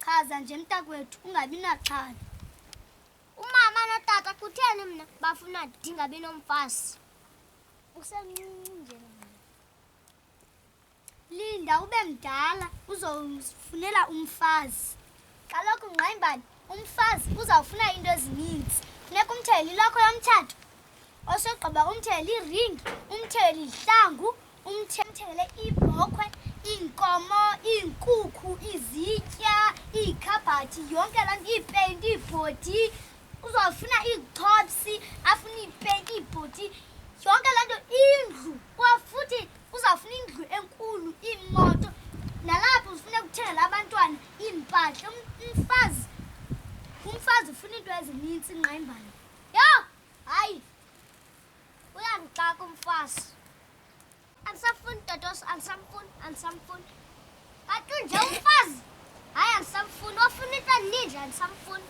Chaza nje mntakwethu ungabi naxhala. Umama notata kutheni mna bafuna ndingabi nomfazi? Usemncinci nje. Linda ube mdala uzowufunela umfazi. Kaloku Ngqayimbani, umfazi uzawufuna into ezininzi. Funeka umthele iloko yomtshato, osogqiba umthele iringi, umthele izihlangu, umthele ibhokhwe, iinkomo, iinkukhu, izitya, iikhabhathi, yonke laa nto, iipeyinti, iibhodi. Uzawufuna iichopsi, afune iipeyinti, iibhodi, yonke laa nto, indlu. Kwafuthi uzawufuna indlu enkulu, iimoto. Nalapho ufuneka uthengele abantwana iimpahla. Umfazi ufuna iinto ezinintsi Ngqayimbani. Yho! Hayi! Uyandixaka umfazi. Andisafuni totos, andisamfuni. Kanti nje umfazi? Hayi, andisamfuni. Ofuna into eninji, andisamfuni.